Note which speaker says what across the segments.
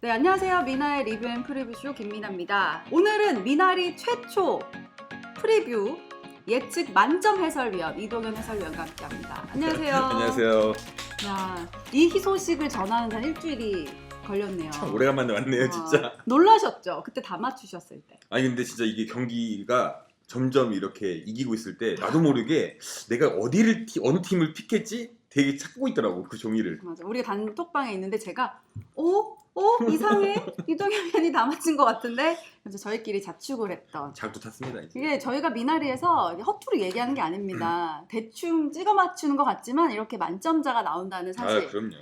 Speaker 1: 네, 안녕하세요. 미나의 리뷰 앤 프리뷰쇼 김미나입니다. 오늘은 미나리 최초 프리뷰 예측 만점 해설위원 이동현 해설위원과 함께합니다. 안녕하세요.
Speaker 2: 안녕하세요.
Speaker 1: 야, 이 소식을 전하는 한 일주일이 걸렸네요.
Speaker 2: 참 오래간만에 왔네요, 진짜.
Speaker 1: 놀라셨죠? 그때 다 맞추셨을 때.
Speaker 2: 아니 근데 진짜 이게 경기가 점점 이렇게 이기고 있을 때 나도 모르게 내가 어느 팀을 픽했지? 되게 찾고 있더라고, 그 종이를.
Speaker 1: 맞아. 우리 단톡방에 있는데 제가 이상해? 이동현 위원이 다 맞힌 것 같은데? 그래서 저희끼리 자축을 했던.
Speaker 2: 작두 탔습니다, 이제.
Speaker 1: 이게 저희가 미나리에서 허투루 얘기하는 게 아닙니다. 대충 찍어 맞추는 것 같지만 이렇게 만점자가 나온다는 사실.
Speaker 2: 아, 그럼요.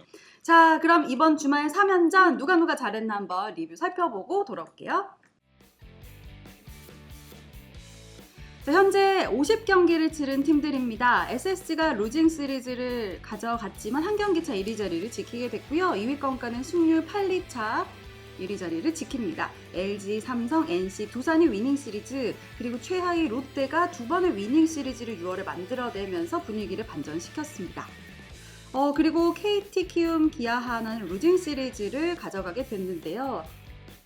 Speaker 1: 자, 그럼 이번 주말 3연전 누가 잘했나 한번 리뷰 살펴보고 돌아올게요. 자, 현재 50경기를 치른 팀들입니다. SSG가 루징 시리즈를 가져갔지만 한 경기 차 1위 자리를 지키게 됐고요. 2위권과는 승률 8리차 1위 자리를 지킵니다. LG, 삼성, NC, 두산이 위닝 시리즈, 그리고 최하위 롯데가 두 번의 위닝 시리즈를 6월에 만들어내면서 분위기를 반전시켰습니다. 그리고 KT, 키움, 기아, 하나는 루징 시리즈를 가져가게 됐는데요.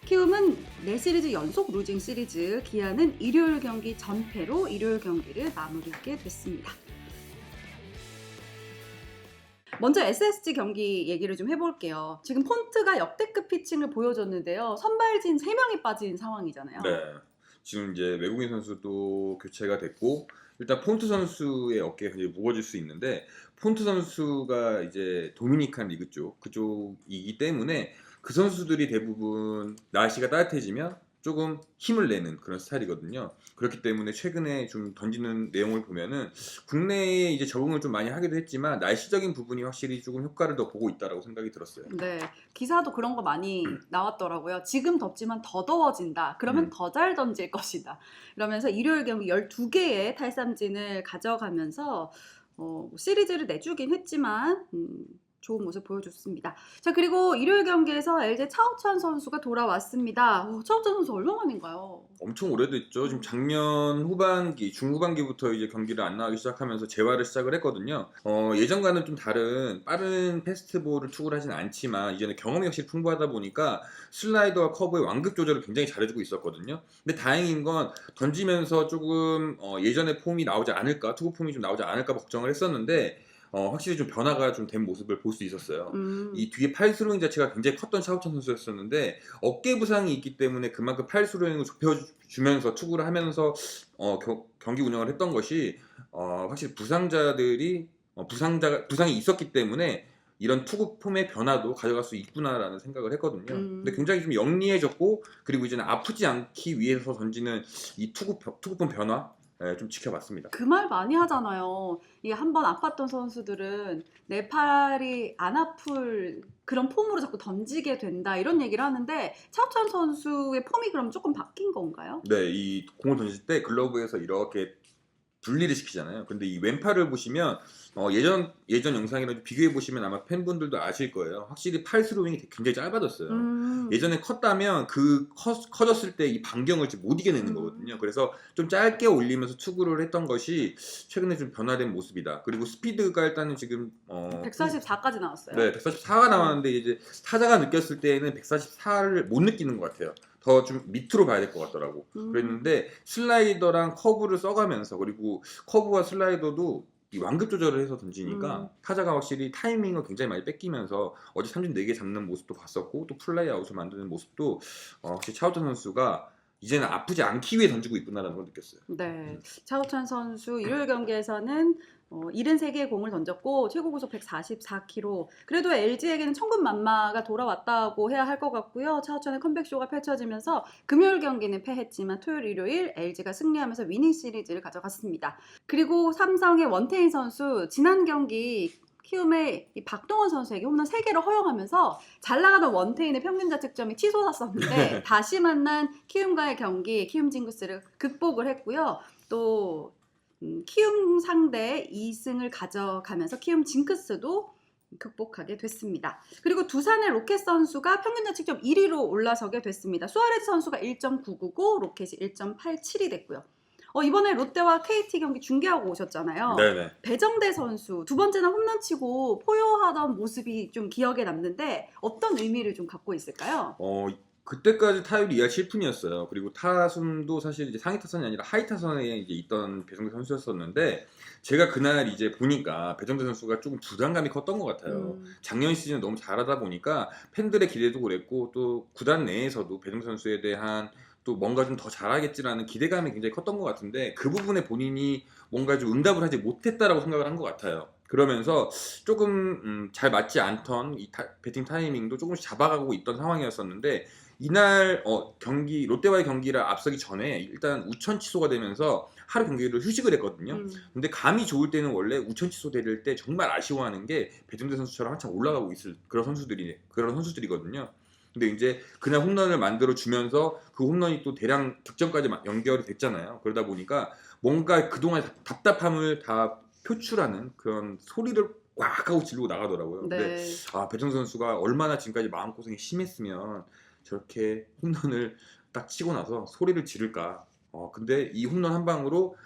Speaker 1: 키움은 4시리즈 연속 루징 시리즈, 기아는 일요일 경기 전패로 일요일 경기를 마무리하게 됐습니다. 먼저 SSG 경기 얘기를 좀 해볼게요. 지금 폰트가 역대급 피칭을 보여줬는데요. 선발진 3명이 빠진 상황이잖아요.
Speaker 2: 네. 지금 이제 외국인 선수도 교체가 됐고, 일단 폰트 선수의 어깨가 이제 무거워질 수 있는데, 폰트 선수가 이제 도미니칸 리그 그쪽이기 때문에 그 선수들이 대부분 날씨가 따뜻해지면 조금 힘을 내는 그런 스타일이거든요. 그렇기 때문에 최근에 좀 던지는 내용을 보면은 국내에 이제 적응을 좀 많이 하기도 했지만 날씨적인 부분이 확실히 조금 효과를 더 보고 있다라고 생각이 들었어요.
Speaker 1: 네, 기사도 그런 거 많이 나왔더라고요. 지금 덥지만 더 더워진다. 그러면 더 잘 던질 것이다. 그러면서 일요일 경기 12개의 탈삼진을 가져가면서 시리즈를 내주긴 했지만 좋은 모습 보여줬습니다. 자, 그리고 일요일 경기에서 LG 차우찬 선수가 돌아왔습니다. 차우찬 선수 얼마만인가요?
Speaker 2: 엄청 오래됐죠. 지금 작년 중후반기부터 이제 경기를 안 나가기 시작하면서 재활을 시작을 했거든요. 예전과는 좀 다른 빠른 패스트볼을 투구를 하진 않지만 이제는 경험이 확실히 풍부하다 보니까 슬라이더와 커브의 완급 조절을 굉장히 잘해주고 있었거든요. 근데 다행인 건 던지면서 조금 예전의 폼이 나오지 않을까, 투구 폼이 좀 나오지 않을까 걱정을 했었는데 확실히 좀 변화가 좀 된 모습을 볼 수 있었어요. 이 뒤에 팔 스로잉 자체가 굉장히 컸던 차우찬 선수였었는데 어깨 부상이 있기 때문에 그만큼 팔 스로잉을 좁혀주면서 투구를 하면서 경기 운영을 했던 것이 확실히 부상이 있었기 때문에 이런 투구 폼의 변화도 가져갈 수 있구나라는 생각을 했거든요. 근데 굉장히 좀 영리해졌고, 그리고 이제는 아프지 않기 위해서 던지는 이 투구폼 변화 좀 지켜봤습니다.
Speaker 1: 그 말 많이 하잖아요. 이게 한번 아팠던 선수들은 내 팔이 안 아플 그런 폼으로 자꾸 던지게 된다 이런 얘기를 하는데 차우찬 선수의 폼이 그럼 조금 바뀐 건가요?
Speaker 2: 네, 이 공을 던질 때 글러브에서 이렇게 분리를 시키잖아요. 근데 이 왼팔을 보시면 예전 영상이랑 좀 비교해 보시면 아마 팬분들도 아실 거예요. 확실히 팔 스로잉이 굉장히 짧아졌어요. 예전에 컸다면 커졌을 때 이 반경을 못 이겨내는 거거든요. 그래서 좀 짧게 올리면서 투구를 했던 것이 최근에 좀 변화된 모습이다. 그리고 스피드가 일단은 지금
Speaker 1: 144까지 나왔어요.
Speaker 2: 네, 144가 나왔는데 이제 타자가 느꼈을 때에는 144를 못 느끼는 것 같아요. 더 좀 밑으로 봐야 될 것 같더라고. 그랬는데 슬라이더랑 커브를 써가면서, 그리고 커브와 슬라이더도 이 완급 조절을 해서 던지니까 타자가 확실히 타이밍을 굉장히 많이 뺏기면서 어제 삼진 4개 잡는 모습도 봤었고, 또 플라이 아웃을 만드는 모습도 확실히 차우찬 선수가 이제는 아프지 않기 위해 던지고 있구나라는 걸 느꼈어요.
Speaker 1: 네, 차우찬 선수 일요일 경기에서는 73개의 공을 던졌고 최고 구속 144km. 그래도 LG에게는 천군만마가 돌아왔다고 해야 할 것 같고요. 차우찬의 컴백쇼가 펼쳐지면서 금요일 경기는 패했지만 토요일, 일요일 LG가 승리하면서 위닝 시리즈를 가져갔습니다. 그리고 삼성의 원태인 선수 지난 경기 키움의 이 박동원 선수에게 홈런 3개를 허용하면서 잘 나가던 원태인의 평균 자책점이 치솟았었는데 다시 만난 키움과의 경기 키움 징크스를 극복을 했고요. 또 키움 상대 2승을 가져가면서 키움 징크스도 극복하게 됐습니다. 그리고 두산의 로켓 선수가 평균 자책점 1위로 올라서게 됐습니다. 수아레즈 선수가 1.999, 로켓이 1.87이 됐고요. 이번에 롯데와 KT 경기 중계하고 오셨잖아요.
Speaker 2: 네네.
Speaker 1: 배정대 선수 두 번째나 홈런 치고 포효하던 모습이 좀 기억에 남는데 어떤 의미를 좀 갖고 있을까요?
Speaker 2: 그때까지 타율이 2할 7푼이었어요. 그리고 타순도 사실 이제 상위 타선이 아니라 하위 타선에 이제 있던 배정대 선수였었는데, 제가 그날 이제 보니까 배정대 선수가 조금 부담감이 컸던 것 같아요. 작년 시즌 너무 잘하다 보니까 팬들의 기대도 그랬고, 또 구단 내에서도 배정대 선수에 대한 또 뭔가 좀 더 잘하겠지라는 기대감이 굉장히 컸던 것 같은데, 그 부분에 본인이 뭔가 좀 응답을 하지 못했다라고 생각을 한 것 같아요. 그러면서 조금 잘 맞지 않던 이 배팅 타이밍도 조금씩 잡아가고 있던 상황이었었는데, 이날 경기 롯데와의 경기를 앞서기 전에 일단 우천 취소가 되면서 하루 경기를 휴식을 했거든요. 근데 감이 좋을 때는 원래 우천 취소될 때 정말 아쉬워하는 게 배정대 선수처럼 한참 올라가고 있을 그런 선수들이거든요. 근데 이제 그날 홈런을 만들어 주면서 그 홈런이 또 대량 득점까지 연결이 됐잖아요. 그러다 보니까 뭔가 그동안 답답함을 다 표출하는 그런 소리를 꽉 하고 지르고 나가더라고요. 근데
Speaker 1: 네.
Speaker 2: 배정대 선수가 얼마나 지금까지 마음고생이 심했으면 저렇게 홈런을 딱 치고 나서 소리를 지를까. 근데 이 홈런 한 방으로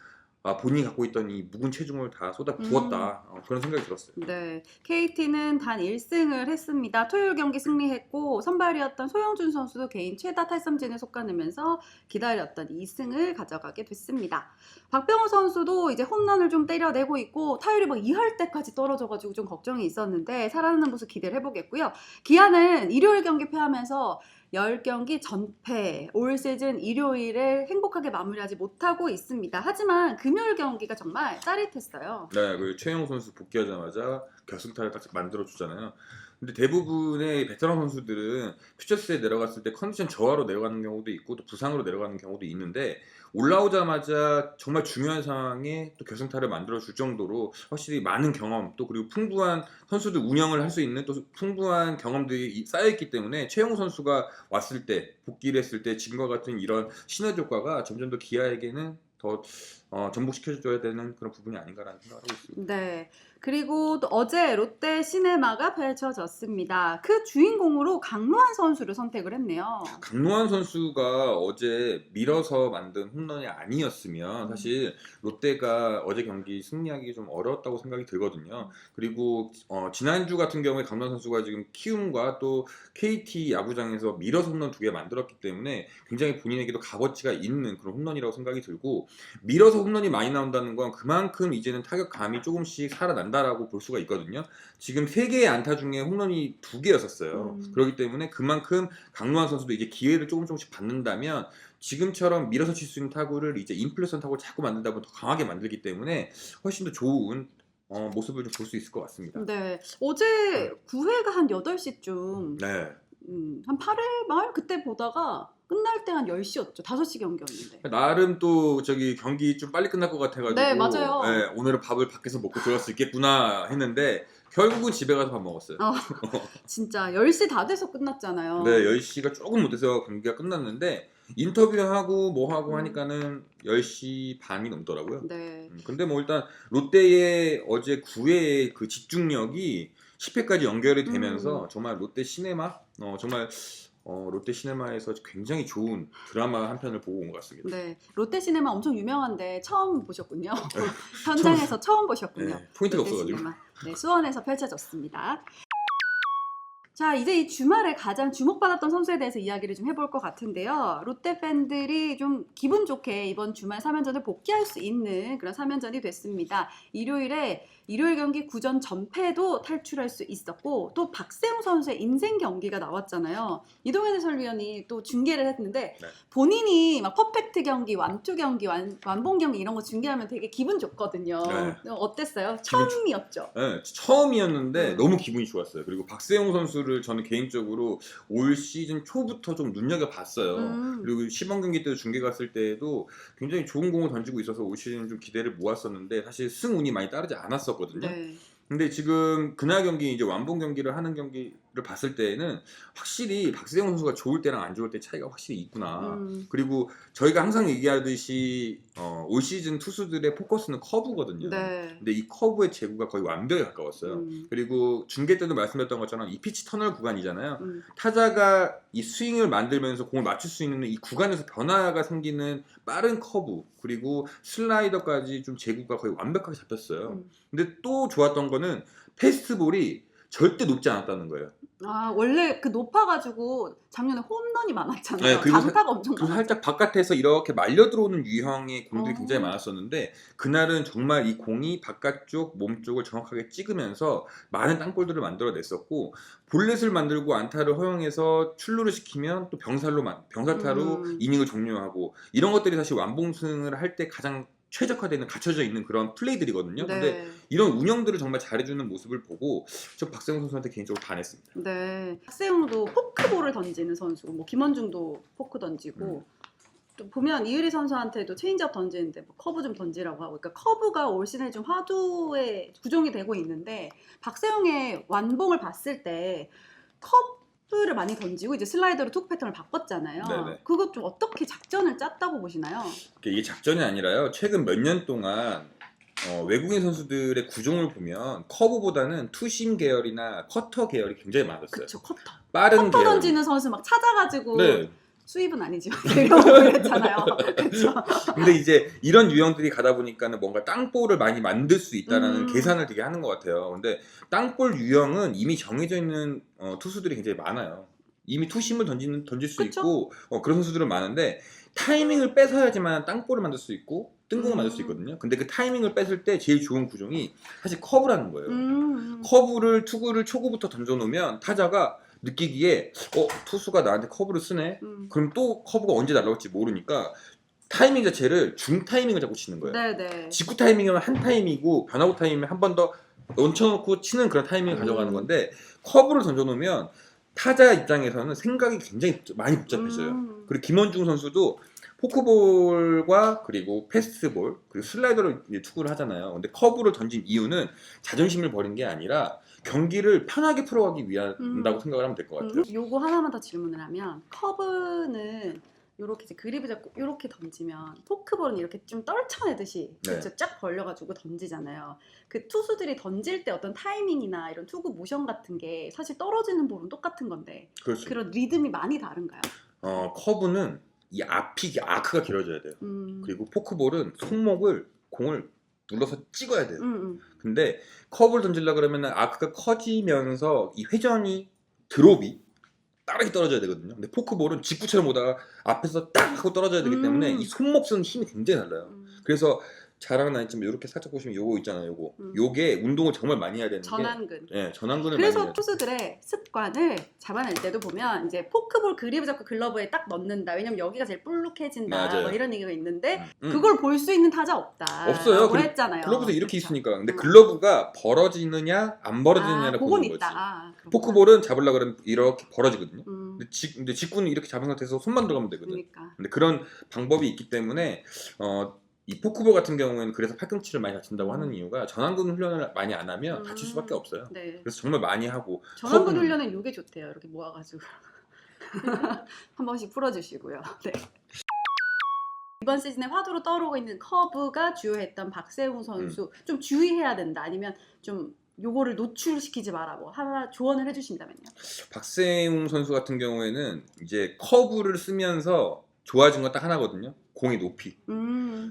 Speaker 2: 본인이 갖고 있던 이 묵은 체중을 다 쏟아 부었다. 그런 생각이 들었어요.
Speaker 1: 네, KT는 단 1승을 했습니다. 토요일 경기 승리했고 선발이었던 소영준 선수도 개인 최다 탈삼진에 속가내면서 기다렸던 2승을 가져가게 됐습니다. 박병호 선수도 이제 홈런을 좀 때려내고 있고 타율이 막 2할 때까지 떨어져가지고 좀 걱정이 있었는데 살아나는 모습 기대를 해보겠고요. 기아는 일요일 경기 패하면서 10경기 전패, 올 시즌 일요일을 행복하게 마무리하지 못하고 있습니다. 하지만 금요일 경기가 정말 짜릿했어요.
Speaker 2: 네, 그 최영우 선수 복귀하자마자 결승타를 딱 만들어주잖아요. 근데 대부분의 베테랑 선수들은 퓨처스에 내려갔을 때 컨디션 저하로 내려가는 경우도 있고 또 부상으로 내려가는 경우도 있는데, 올라오자마자 정말 중요한 상황에 또 결승타를 만들어줄 정도로 확실히 많은 경험, 또 그리고 풍부한 선수들 운영을 할 수 있는 또 풍부한 경험들이 쌓여있기 때문에 최영우 선수가 왔을 때, 복귀를 했을 때 지금과 같은 이런 시너지 효과가 점점 더 기아에게는 더 전복시켜줘야 되는 그런 부분이 아닌가라는 생각을 하고 있습니다.
Speaker 1: 네. 그리고 또 어제 롯데 시네마가 펼쳐졌습니다. 그 주인공으로 강로한 선수를 선택을 했네요.
Speaker 2: 강로한 선수가 어제 밀어서 만든 홈런이 아니었으면 사실 롯데가 어제 경기 승리하기 좀 어려웠다고 생각이 들거든요. 그리고 지난주 같은 경우에 강로한 선수가 지금 키움과 또 KT 야구장에서 밀어서 홈런 2개 만들었기 때문에 굉장히 본인에게도 값어치가 있는 그런 홈런이라고 생각이 들고, 밀어서 홈런이 많이 나온다는 건 그만큼 이제는 타격감이 조금씩 살아난다라고 볼 수가 있거든요. 지금 3개의 안타 중에 홈런이 2개였었어요. 그렇기 때문에 그만큼 강로한 선수도 이제 기회를 조금씩 받는다면 지금처럼 밀어서 칠 수 있는 타구를 이제 인플레이션 타구를 자꾸 만들다 보면 더 강하게 만들기 때문에 훨씬 더 좋은 모습을 좀 볼 수 있을 것 같습니다.
Speaker 1: 네. 어제 9회가 한 8시쯤
Speaker 2: 네.
Speaker 1: 한 8회 말 그때 보다가 끝날 때 한 10시였죠. 5시 경기였는데.
Speaker 2: 나름 또 저기 경기 좀 빨리 끝날 것 같아가지고
Speaker 1: 네, 맞아요.
Speaker 2: 네, 오늘은 밥을 밖에서 먹고 들어갈 수 있겠구나 했는데 결국은 집에 가서 밥 먹었어요.
Speaker 1: 진짜 10시 다 돼서 끝났잖아요.
Speaker 2: 네, 10시가 조금 못해서 경기가 끝났는데 인터뷰하고 뭐 하고 하니까는 10시 반이 넘더라고요.
Speaker 1: 네.
Speaker 2: 근데 뭐 일단 롯데의 어제 9회의 그 집중력이 10회까지 연결이 되면서 정말 롯데 시네마 정말 롯데 시네마에서 굉장히 좋은 드라마 한 편을 보고 온 것 같습니다.
Speaker 1: 네. 롯데 시네마 엄청 유명한데 처음 보셨군요. 현장에서 처음 보셨군요.
Speaker 2: 네, 포인트가
Speaker 1: 롯데
Speaker 2: 없어가지고.
Speaker 1: 시네마. 네, 수원에서 펼쳐졌습니다. 자, 이제 이 주말에 가장 주목받았던 선수에 대해서 이야기를 좀 해볼 것 같은데요. 롯데 팬들이 좀 기분 좋게 이번 주말 3연전을 복귀할 수 있는 그런 3연전이 됐습니다. 일요일 경기 9전 전패도 탈출할 수 있었고, 또 박세웅 선수의 인생 경기가 나왔잖아요. 이동현 해설위원이 또 중계를 했는데
Speaker 2: 네.
Speaker 1: 본인이 막 퍼펙트 경기, 완투 경기, 완봉 경기 이런 거 중계하면 되게 기분 좋거든요.
Speaker 2: 네.
Speaker 1: 어땠어요? 처음이었죠?
Speaker 2: 네, 처음이었는데 너무 기분이 좋았어요. 그리고 박세웅 선수를 저는 개인적으로 올 시즌 초부터 좀 눈여겨봤어요. 그리고 시범 경기 때도 중계 갔을 때에도 굉장히 좋은 공을 던지고 있어서 올 시즌 좀 기대를 모았었는데 사실 승운이 많이 따르지 않았었거든요.
Speaker 1: 네.
Speaker 2: 근데 지금 그날 경기 이제 완봉 경기를 하는 경기를 봤을 때에는 확실히 박세웅 선수가 좋을 때랑 안 좋을 때 차이가 확실히 있구나. 그리고 저희가 항상 얘기하듯이 올 시즌 투수들의 포커스는 커브거든요.
Speaker 1: 네.
Speaker 2: 근데 이 커브의 제구가 거의 완벽에 가까웠어요. 그리고 중계 때도 말씀드렸던 것처럼 이 피치 터널 구간이잖아요. 타자가 이 스윙을 만들면서 공을 맞출 수 있는 이 구간에서 변화가 생기는 빠른 커브 그리고 슬라이더까지 좀 제구가 거의 완벽하게 잡혔어요. 근데 또 좋았던 거는 패스트볼이 절대 높지 않았다는 거예요.
Speaker 1: 아, 원래 그 높아가지고 작년에 홈런이 많았잖아요.
Speaker 2: 네, 그리고
Speaker 1: 장타가 엄청
Speaker 2: 그리고
Speaker 1: 많았죠.
Speaker 2: 살짝 바깥에서 이렇게 말려 들어오는 유형의 공들이
Speaker 1: 어.
Speaker 2: 굉장히 많았었는데 그날은 정말 이 공이 바깥쪽 몸쪽을 정확하게 찍으면서 많은 땅볼들을 만들어냈었고 볼넷을 만들고 안타를 허용해서 출루를 시키면 또 병살타로 이닝을 종료하고 이런 것들이 사실 완봉승을 할 때 가장 최적화되는 갖춰져 있는 그런 플레이들이거든요. 근데
Speaker 1: 네.
Speaker 2: 이런 운영들을 정말 잘해주는 모습을 보고 저 박세웅 선수한테 개인적으로 반했습니다.
Speaker 1: 네. 박세웅도 포크볼을 던지는 선수, 뭐 김원중도 포크 던지고 또 보면 이의리 선수한테도 체인지업 던지는데 뭐 커브 좀 던지라고 하고, 그러니까 커브가 올 시즌에 좀 화두에 구종이 되고 있는데 박세웅의 완봉을 봤을 때 커브를 많이 던지고 이제 슬라이더로 투구 패턴을 바꿨잖아요.
Speaker 2: 네네.
Speaker 1: 그것 좀 어떻게 작전을 짰다고 보시나요?
Speaker 2: 이게 작전이 아니라요. 최근 몇 년 동안 외국인 선수들의 구종을 보면 커브보다는 투심 계열이나 커터 계열이 굉장히 많았어요.
Speaker 1: 그쵸, 커터.
Speaker 2: 빠른
Speaker 1: 커터
Speaker 2: 계열.
Speaker 1: 던지는 선수 막 찾아가지고
Speaker 2: 네.
Speaker 1: 수입은 아니지만 이런 거 그랬잖아요. 그렇죠.
Speaker 2: 근데 이제 이런 유형들이 가다 보니까는 뭔가 땅볼을 많이 만들 수 있다라는 계산을 되게 하는 것 같아요. 근데 땅볼 유형은 이미 정해져 있는 투수들이 굉장히 많아요. 이미 투심을 던질 수
Speaker 1: 그쵸?
Speaker 2: 있고 그런 선수들은 많은데 타이밍을 뺏어야지만 땅볼을 만들 수 있고 뜬공을 만들 수 있거든요. 근데 그 타이밍을 뺏을 때 제일 좋은 구종이 사실 커브라는 거예요. 커브를 투구를 초구부터 던져놓으면 타자가 느끼기에 투수가 나한테 커브를 쓰네. 그럼 또 커브가 언제 날라올지 모르니까 타이밍 자체를 중 타이밍을 잡고 치는 거예요.
Speaker 1: 네네.
Speaker 2: 직구 타이밍은 한 타이밍이고 변화구 타이밍은 한 번 더 얹혀놓고 치는 그런 타이밍을 가져가는 건데 커브를 던져놓으면 타자 입장에서는 생각이 굉장히 많이 복잡해져요. 그리고 김원중 선수도 포크볼과 그리고 패스트볼 그리고 슬라이더로 이제 투구를 하잖아요. 근데 커브를 던진 이유는 자존심을 버린 게 아니라 경기를 편하게 풀어가기 위한다고 생각을 하면 될 것 같아요.
Speaker 1: 요거 하나만 더 질문을 하면 커브는 요렇게 이제 그립을 잡고 요렇게 던지면 포크볼은 이렇게 좀 떨쳐내듯이
Speaker 2: 네.
Speaker 1: 그렇죠? 쫙 벌려가지고 던지잖아요. 그 투수들이 던질 때 어떤 타이밍이나 이런 투구 모션 같은 게 사실 떨어지는 볼은 똑같은 건데
Speaker 2: 그렇죠.
Speaker 1: 그런 리듬이 많이 다른가요?
Speaker 2: 커브는 이 아크가 길어져야 돼요. 그리고 포크볼은 손목을 공을 눌러서 찍어야 돼요. 근데 커브를 던지려 그러면 아크가 커지면서 이 회전이 드롭이 빠르게 떨어져야 되거든요. 근데 포크볼은 직구처럼 오다가 앞에서 딱 하고 떨어져야 되기 때문에 이 손목 쓰는 힘이 굉장히 달라요. 그래서 자랑은 아니지만 이렇게 살짝 보시면 요거 있잖아요. 요게 운동을 정말 많이 해야 되는
Speaker 1: 전완근.
Speaker 2: 게 전완근을 많이
Speaker 1: 그래서
Speaker 2: 해야 돼요.
Speaker 1: 투수들의 습관을 잡아낼 때도 보면 이제 포크볼 그립을 잡고 글러브에 딱 넣는다. 왜냐면 여기가 제일 볼록해진다.
Speaker 2: 맞아요.
Speaker 1: 뭐 이런 얘기가 있는데 그걸 볼 수 있는 타자 없다.
Speaker 2: 없어요.
Speaker 1: 했잖아요.
Speaker 2: 글러브도 이렇게
Speaker 1: 그쵸?
Speaker 2: 있으니까. 근데 글러브가 벌어지느냐 안 벌어지느냐를
Speaker 1: 그건
Speaker 2: 보는 거지.
Speaker 1: 있다.
Speaker 2: 포크볼은 잡으려고 그러면 이렇게 벌어지거든요. 근데 직구는 이렇게 잡은 상태에서 손만 들어가면 되거든.
Speaker 1: 그러니까.
Speaker 2: 근데 그런 방법이 있기 때문에 이 포크볼 같은 경우에는 그래서 팔꿈치를 많이 다친다고 하는 이유가 전완근 훈련을 많이 안 하면 다칠 수밖에 없어요.
Speaker 1: 네.
Speaker 2: 그래서 정말 많이 하고
Speaker 1: 전완근 훈련은 이게 좋대요. 이렇게 모아가지고 한 번씩 풀어주시고요. 네. 이번 시즌에 화두로 떠오르고 있는 커브가 주요했던 박세웅 선수 좀 주의해야 된다. 아니면 좀 요거를 노출시키지 마라. 뭐 하나 조언을 해주신다면요.
Speaker 2: 박세웅 선수 같은 경우에는 이제 커브를 쓰면서 좋아진 건 딱 하나거든요. 공의 높이.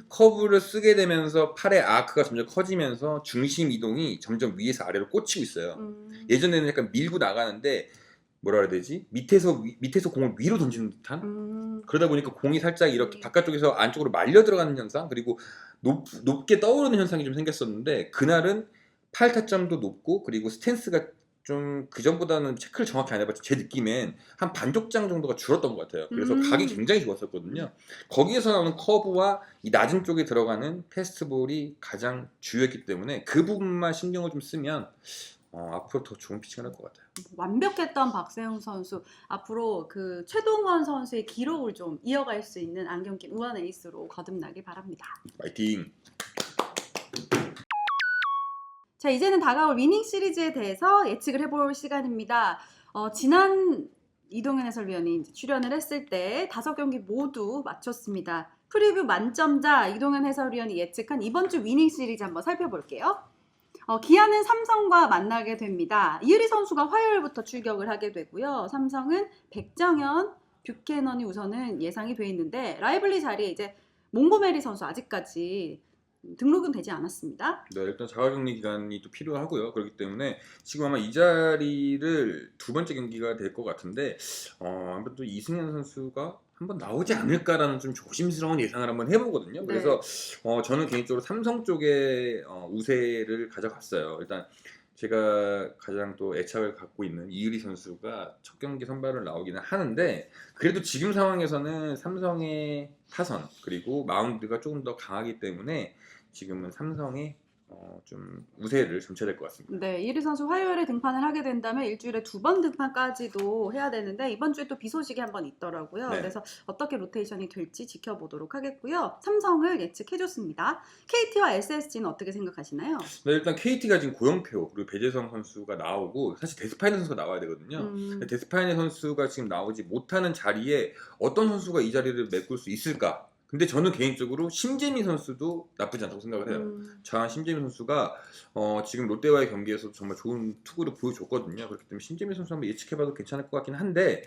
Speaker 2: 커브를 쓰게 되면서 팔의 아크가 점점 커지면서 중심 이동이 점점 위에서 아래로 꽂히고 있어요. 예전에는 약간 밀고 나가는데 뭐라 해야 되지? 밑에서 공을 위로 던지는 듯한? 그러다 보니까 공이 살짝 이렇게 바깥쪽에서 안쪽으로 말려 들어가는 현상 그리고 높게 떠오르는 현상이 좀 생겼었는데 그날은 팔 타점도 높고 그리고 스탠스가 좀 그전보다는 체크를 정확히 안 해봤지 제 느낌엔 한 반족장 정도가 줄었던 것 같아요. 그래서 각이 굉장히 좋았었거든요. 거기에서 나오는 커브와 이 낮은 쪽에 들어가는 패스트볼이 가장 주요했기 때문에 그 부분만 신경을 좀 쓰면 앞으로 더 좋은 피칭을 할 것 같아요.
Speaker 1: 완벽했던 박세웅 선수 앞으로 그 최동원 선수의 기록을 좀 이어갈 수 있는 안경낀 우한 에이스로 거듭나길 바랍니다.
Speaker 2: 파이팅!
Speaker 1: 자, 이제는 다가올 위닝 시리즈에 대해서 예측을 해볼 시간입니다. 지난 이동현 해설위원이 이제 출연을 했을 때 5경기 모두 맞췄습니다. 프리뷰 만점자 이동현 해설위원이 예측한 이번 주 위닝 시리즈 한번 살펴볼게요. 기아는 삼성과 만나게 됩니다. 이유리 선수가 화요일부터 출격을 하게 되고요. 삼성은 백정현, 뷰캐넌이 우선은 예상이 돼 있는데 라이블리 자리에 이제 몽고메리 선수 아직까지 등록은 되지 않았습니다.
Speaker 2: 네, 일단 자가격리 기간이 또 필요하고요. 그렇기 때문에 지금 아마 이 자리를 두 번째 경기가 될 것 같은데 아무래도 이승현 선수가 한번 나오지 않을까라는 좀 조심스러운 예상을 한번 해보거든요.
Speaker 1: 네.
Speaker 2: 그래서 저는 개인적으로 삼성 쪽에 우세를 가져갔어요. 일단 제가 가장 또 애착을 갖고 있는 이유리 선수가 첫 경기 선발을 나오기는 하는데 그래도 지금 상황에서는 삼성의 타선 그리고 마운드가 조금 더 강하기 때문에 지금은 삼성의 좀 우세를 점쳐야 될 것 같습니다.
Speaker 1: 네, 이유리 선수 화요일에 등판을 하게 된다면 일주일에 2번 등판까지도 해야 되는데 이번 주에 또 비 소식이 한번 있더라고요.
Speaker 2: 네.
Speaker 1: 그래서 어떻게 로테이션이 될지 지켜보도록 하겠고요. 삼성을 예측해줬습니다. KT와 SSG는 어떻게 생각하시나요?
Speaker 2: 네, 일단 KT가 지금 고영표 그리고 배재성 선수가 나오고 사실 데스파이네 선수가 나와야 되거든요. 데스파이네 선수가 지금 나오지 못하는 자리에 어떤 선수가 이 자리를 메꿀 수 있을까? 근데 저는 개인적으로 심재미 선수도 나쁘지 않다고 생각을 해요. 자, 심재미 선수가 지금 롯데와의 경기에서 정말 좋은 투구를 보여줬거든요. 그렇기 때문에 심재미 선수 한번 예측해봐도 괜찮을 것 같긴 한데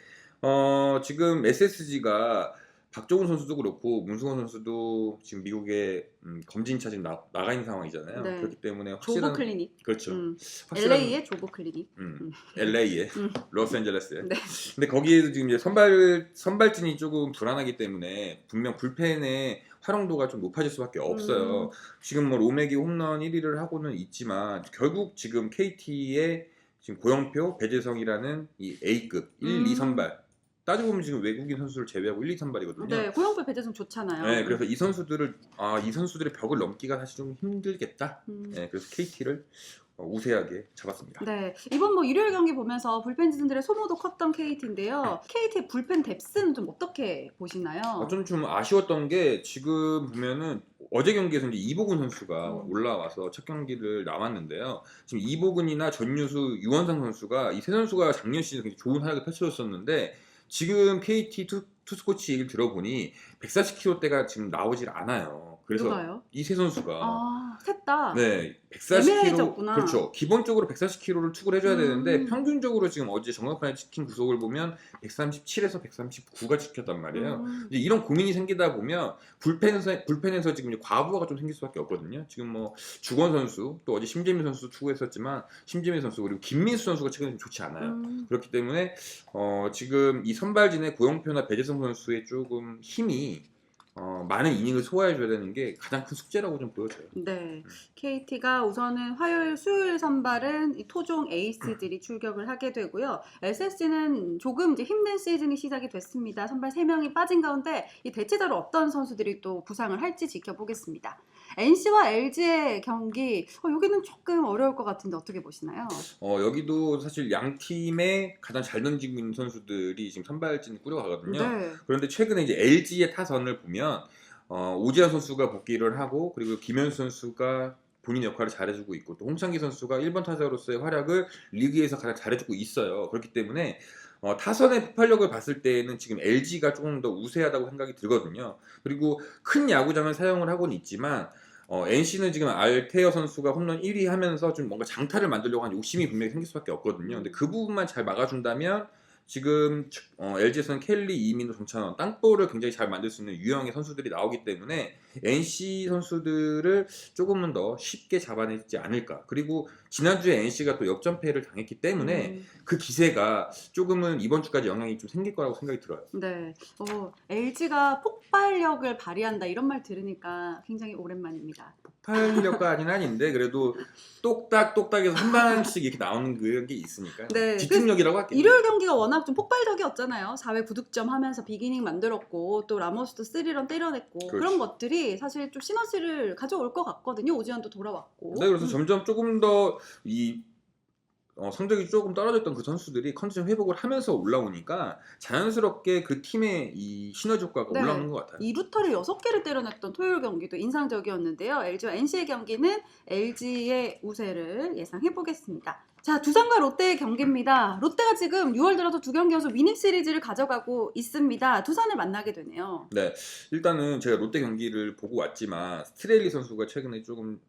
Speaker 2: 지금 SSG가 박종훈 선수도 그렇고 문승원 선수도 지금 미국에 검진차 지금 나가 있는 상황이잖아요.
Speaker 1: 네.
Speaker 2: 그렇기 때문에
Speaker 1: 조보
Speaker 2: 확실한
Speaker 1: 클리닉.
Speaker 2: 그렇죠.
Speaker 1: LA의 조보 클리닉.
Speaker 2: LA에 로스앤젤레스에.
Speaker 1: 네.
Speaker 2: 근데 거기에도 지금 이제 선발진이 조금 불안하기 때문에 분명 불펜의 활용도가 좀 높아질 수밖에 없어요. 지금 뭐 로맥이 홈런 1위를 하고는 있지만 결국 지금 KT의 지금 고영표, 배재성이라는 이 A급 1, 2 선발 따지고 보면 지금 외국인 선수를 제외하고 1, 2 선발이거든요.
Speaker 1: 네, 고영표 배재성 좋잖아요.
Speaker 2: 네, 그래서 이 선수들의 벽을 넘기가 사실 좀 힘들겠다. 네, 그래서 KT를 우세하게 잡았습니다.
Speaker 1: 네, 이번 뭐 일요일 경기 보면서 불펜진들의 소모도 컸던 KT인데요. KT의 불펜 뎁스는 좀 어떻게 보시나요?
Speaker 2: 좀 아쉬웠던 게 지금 보면은 어제 경기에서 이제 이보근 선수가 올라와서 첫 경기를 나왔는데요. 지금 이보근이나 전유수, 유원상 선수가 이 세 선수가 작년 시즌 굉장히 좋은 활약을 펼쳐줬었는데 지금 KT 투수코치 얘기를 들어보니 140km대가 지금 나오질 않아요. 그래서
Speaker 1: 누가요?
Speaker 2: 이 세 선수가
Speaker 1: 셋 다.
Speaker 2: 네, 140km
Speaker 1: 애매해졌구나.
Speaker 2: 그렇죠. 기본적으로 140km를 투구를 해줘야 되는데 평균적으로 지금 어제 정각판에 찍힌 구속을 보면 137에서 139가 찍혔단 말이에요. 이제 이런 고민이 생기다 보면 불펜에서 지금 과부하가 좀 생길 수밖에 없거든요. 지금 뭐 주건 선수 또 어제 심재민 선수 투구했었지만 심재민 선수 그리고 김민수 선수가 최근에 좀 좋지 않아요. 그렇기 때문에 지금 이 선발진의 고영표나 배재성 선수의 조금 힘이 많은 이닝을 소화해줘야 되는 게 가장 큰 숙제라고 좀 보여져요.
Speaker 1: 네, KT가 우선은 화요일, 수요일 선발은 이 토종 에이스들이 출격을 하게 되고요. SSG는 조금 이제 힘든 시즌이 시작이 됐습니다. 선발 3명이 빠진 가운데 이 대체자로 어떤 선수들이 또 부상을 할지 지켜보겠습니다. NC와 LG의 경기, 여기는 조금 어려울 것 같은데 어떻게 보시나요?
Speaker 2: 여기도 사실 양 팀의 가장 잘 던지고 있는 선수들이 지금 선발진을 꾸려가거든요.
Speaker 1: 네.
Speaker 2: 그런데 최근에 이제 LG의 타선을 보면 오지환 선수가 복귀를 하고 그리고 김현수 선수가 본인 역할을 잘해주고 있고 또 홍창기 선수가 1번 타자로서의 활약을 리그에서 가장 잘해주고 있어요. 그렇기 때문에 타선의 폭발력을 봤을 때는 지금 LG가 조금 더 우세하다고 생각이 들거든요. 그리고 큰 야구장을 사용을 하고는 있지만 NC는 지금 알테어 선수가 홈런 1위 하면서 좀 뭔가 장타를 만들려고 하는 욕심이 분명히 생길 수밖에 없거든요. 근데 그 부분만 잘 막아준다면 지금 LG에서는 켈리, 이민호, 정찬원 땅볼을 굉장히 잘 만들 수 있는 유형의 선수들이 나오기 때문에 NC 선수들을 조금은 더 쉽게 잡아내지 않을까. 그리고 지난주에 NC가 또 역전패를 당했기 때문에 그 기세가 조금은 이번 주까지 영향이 좀 생길 거라고 생각이 들어요.
Speaker 1: 네, LG가 폭발력을 발휘한다 이런 말 들으니까 굉장히 오랜만입니다.
Speaker 2: 폭발력까지는 아닌데 그래도 똑딱똑딱해서 한 방씩 이렇게 나오는 그런 게 있으니까
Speaker 1: 네,
Speaker 2: 집중력이라고 할게요.
Speaker 1: 일요일 경기가 워낙 좀 폭발적이었잖아요. 4회 9득점 하면서 비기닝 만들었고 또 라모스도 3런 때려냈고
Speaker 2: 그렇지.
Speaker 1: 그런 것들이 사실 좀 시너지를 가져올 것 같거든요. 오지환도 돌아왔고.
Speaker 2: 네, 그래서 점점 조금 더 이 성적이 조금 떨어졌던 그 선수들이 컨디션 회복을 하면서 올라오니까 자연스럽게 그 팀의 이 시너지 효과가
Speaker 1: 네.
Speaker 2: 올라오는 것 같아요.
Speaker 1: 2루타를 6개를 때려냈던 토요일 경기도 인상적이었는데요. LG와 NC의 경기는 LG의 우세를 예상해보겠습니다. 자, 두산과 롯데의 경기입니다. 롯데가 지금 6월 들어서 2경기 연속 위닝 시리즈를 가져가고 있습니다. 두산을 만나게 되네요.
Speaker 2: 네, 일단은 제가 롯데 경기를 보고 왔지만 스트레일리 선수가 최근에 조금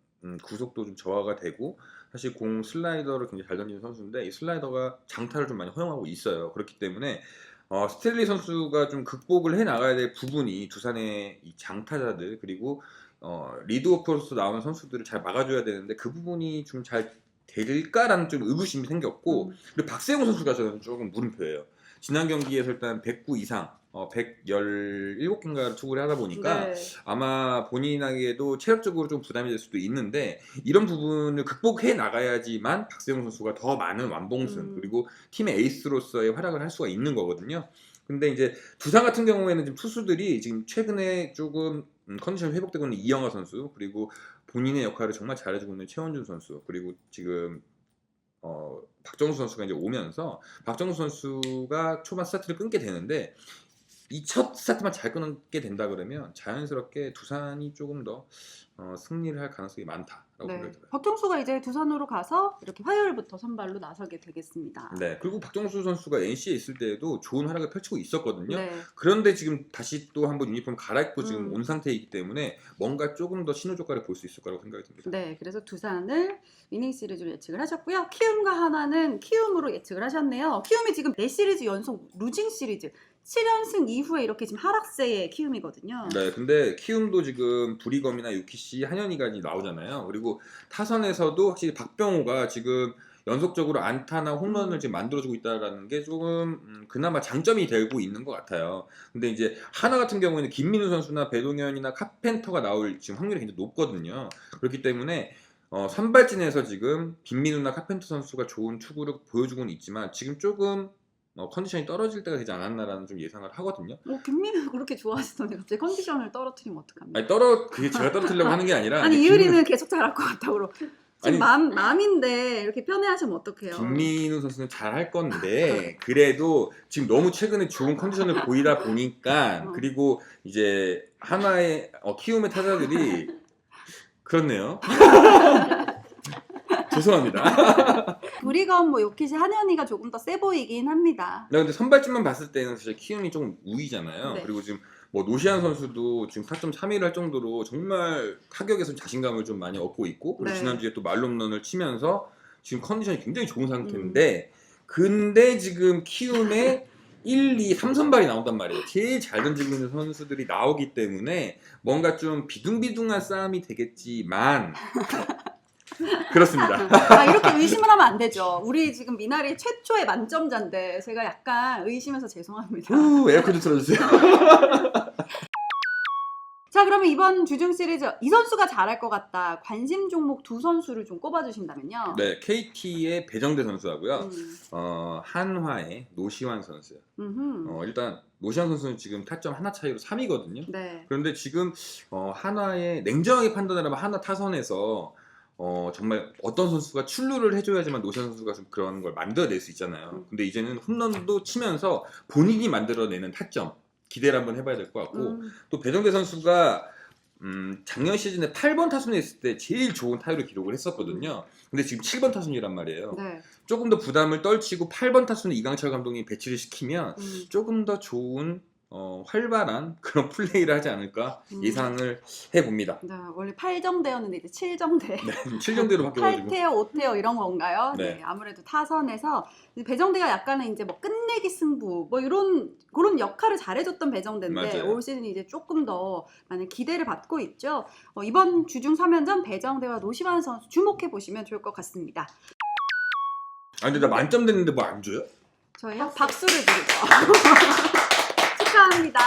Speaker 2: 구속도 좀 저하가 되고 사실 공 슬라이더를 굉장히 잘 던지는 선수인데 이 슬라이더가 장타를 좀 많이 허용하고 있어요. 그렇기 때문에 스트레일리 선수가 좀 극복을 해 나가야 될 부분이 두산의 이 장타자들 그리고 리드오퍼로서 나오는 선수들을 잘 막아줘야 되는데 그 부분이 좀 잘 될까라는 좀 의구심이 생겼고 그리고 박세웅 선수가 저는 조금 물음표예요. 지난 경기에서 일단 109 이상 117개인가 투구를 하다 보니까
Speaker 1: 네.
Speaker 2: 아마 본인에게도 체력적으로 좀 부담이 될 수도 있는데 이런 부분을 극복해 나가야지만 박세웅 선수가 더 많은 완봉승 그리고 팀의 에이스로서의 활약을 할 수가 있는 거거든요. 근데 이제 두산 같은 경우에는 지금 투수들이 지금 최근에 조금 컨디션이 회복되고 있는 이영하 선수 그리고 본인의 역할을 정말 잘해주고 있는 최원준 선수 그리고 지금 박정수 선수가 이제 오면서 박정수 선수가 초반 스타트를 끊게 되는데 이 첫 스타트만 잘 끊게 된다 그러면 자연스럽게 두산이 조금 더 승리를 할 가능성이 많다라고 생각이 들어요.
Speaker 1: 박정수가 이제 두산으로 가서 이렇게 화요일부터 선발로 나서게 되겠습니다.
Speaker 2: 네, 그리고 박정수 선수가 NC에 있을 때에도 좋은 활약을 펼치고 있었거든요.
Speaker 1: 네.
Speaker 2: 그런데 지금 다시 또 한번 유니폼 갈아입고 지금 온 상태이기 때문에 뭔가 조금 더 신호효과를 볼 수 있을 거라고 생각이 듭니다.
Speaker 1: 네, 그래서 두산을 위닝 시리즈로 예측을 하셨고요. 키움과 하나는 키움으로 예측을 하셨네요. 키움이 지금 4시리즈 연속 루징 시리즈 7연승 이후에 이렇게 지금 하락세의 키움이거든요.
Speaker 2: 네, 근데 키움도 지금 브리검이나 유키씨, 한현희가 이제 나오잖아요. 그리고 타선에서도 확실히 박병호가 지금 연속적으로 안타나 홈런을 지금 만들어주고 있다는 게 조금 그나마 장점이 되고 있는 것 같아요. 근데 이제 하나 같은 경우에는 김민우 선수나 배동현이나 카펜터가 나올 지금 확률이 굉장히 높거든요. 그렇기 때문에 선발진에서 지금 김민우나 카펜터 선수가 좋은 투구를 보여주고는 있지만 지금 조금 컨디션이 떨어질 때가 되지 않았나라는 좀 예상을 하거든요.
Speaker 1: 김민우 그렇게 좋아하시더니 갑자기 컨디션을 떨어뜨리면 어떡합니까?
Speaker 2: 아니 그게 제가 떨어뜨리려고 하는 게 아니라
Speaker 1: 아니 이효리는 계속 잘할 것 같다고. 지금
Speaker 2: 아니,
Speaker 1: 맘인데 이렇게 편애하시면 어떡해요?
Speaker 2: 김민우 선수는 잘할 건데 그래도 지금 너무 최근에 좋은 컨디션을 보이다 보니까 그리고 이제 하나의 키움의 타자들이 그렇네요. 죄송합니다.
Speaker 1: 브리검 요키시 한현희가 조금 더 세 보이긴 합니다.
Speaker 2: 네, 근데 선발진만 봤을 때는 사실 키움이 좀 우위잖아요.
Speaker 1: 네.
Speaker 2: 그리고 지금 노시안 선수도 지금 4.31을 할 정도로 정말 타격에서 자신감을 좀 많이 얻고 있고 그리고
Speaker 1: 네.
Speaker 2: 지난주에 또 말홈런을 치면서 지금 컨디션이 굉장히 좋은 상태인데 근데 지금 키움에 1, 2, 3선발이 나온단 말이에요. 제일 잘 던지고 있는 선수들이 나오기 때문에 뭔가 좀 비둥비둥한 싸움이 되겠지만 그렇습니다.
Speaker 1: 이렇게 의심을 하면 안 되죠. 우리 지금 미나리 최초의 만점자인데 제가 약간 의심해서 죄송합니다.
Speaker 2: 에어컨 좀 틀어주세요.
Speaker 1: 자, 그러면 이번 주중 시리즈 이 선수가 잘할 것 같다. 관심 종목 두 선수를 좀 꼽아주신다면요.
Speaker 2: 네, KT의 배정대 선수하고요. 한화의 노시환 선수요. 일단 노시환 선수는 지금 타점 하나 차이로 3위거든요.
Speaker 1: 네.
Speaker 2: 그런데 지금 한화의 냉정하게 판단을 하면 한화 타선에서 정말 어떤 선수가 출루를 해줘야지만 노시환 선수가 좀 그런 걸 만들어낼 수 있잖아요. 근데 이제는 홈런도 치면서 본인이 만들어내는 타점 기대를 한번 해봐야 될 것 같고 또 배정대 선수가 작년 시즌에 8번 타순에 있을 때 제일 좋은 타율을 기록을 했었거든요. 근데 지금 7번 타순이란 말이에요.
Speaker 1: 네.
Speaker 2: 조금 더 부담을 떨치고 8번 타순에 이강철 감독이 배치를 시키면 조금 더 좋은 활발한 그런 플레이를 하지 않을까 예상을 해봅니다.
Speaker 1: 네, 원래 8정대였는데 이제 7정대.
Speaker 2: 네, 7정대로 바뀌어가지고
Speaker 1: 8태어, 5태어 이런 건가요?
Speaker 2: 네.
Speaker 1: 네, 아무래도 타선에서 배정대가 약간은 이제 뭐 끝내기 승부 뭐 이런 그런 역할을 잘해줬던 배정대인데
Speaker 2: 맞아요.
Speaker 1: 올 시즌 이제 조금 더 많은 기대를 받고 있죠. 이번 주중 3연전 배정대와 노시환 선수 주목해 보시면 좋을 것 같습니다.
Speaker 2: 근데 나 만점 됐는데 뭐 안 줘요?
Speaker 1: 저희요? 박수를 드리죠. 축하합니다.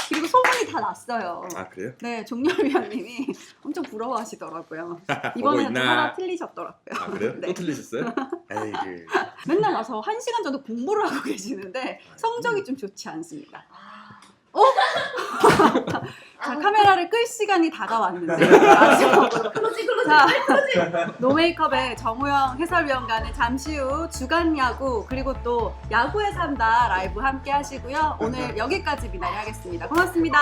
Speaker 1: 그리고 소문이 다 났어요.
Speaker 2: 아 그래요?
Speaker 1: 네, 종렬 위원님이 엄청 부러워하시더라고요. 이번에는 또
Speaker 2: 있나?
Speaker 1: 하나 틀리셨더라고요.
Speaker 2: 아 그래요?
Speaker 1: 네.
Speaker 2: 또 틀리셨어요? 에이
Speaker 1: 맨날 와서 1시간 정도 공부를 하고 계시는데 성적이 좀 좋지 않습니다. 자, 카메라를 인사를 끌 시간이 다가왔는데 마지막으로 자, 노메이크업의 정우영 해설위원과는 잠시 후 주간 야구 그리고 또 야구에 산다 라이브 함께 하시고요. 오늘 여기까지 미나리 하겠습니다. 고맙습니다.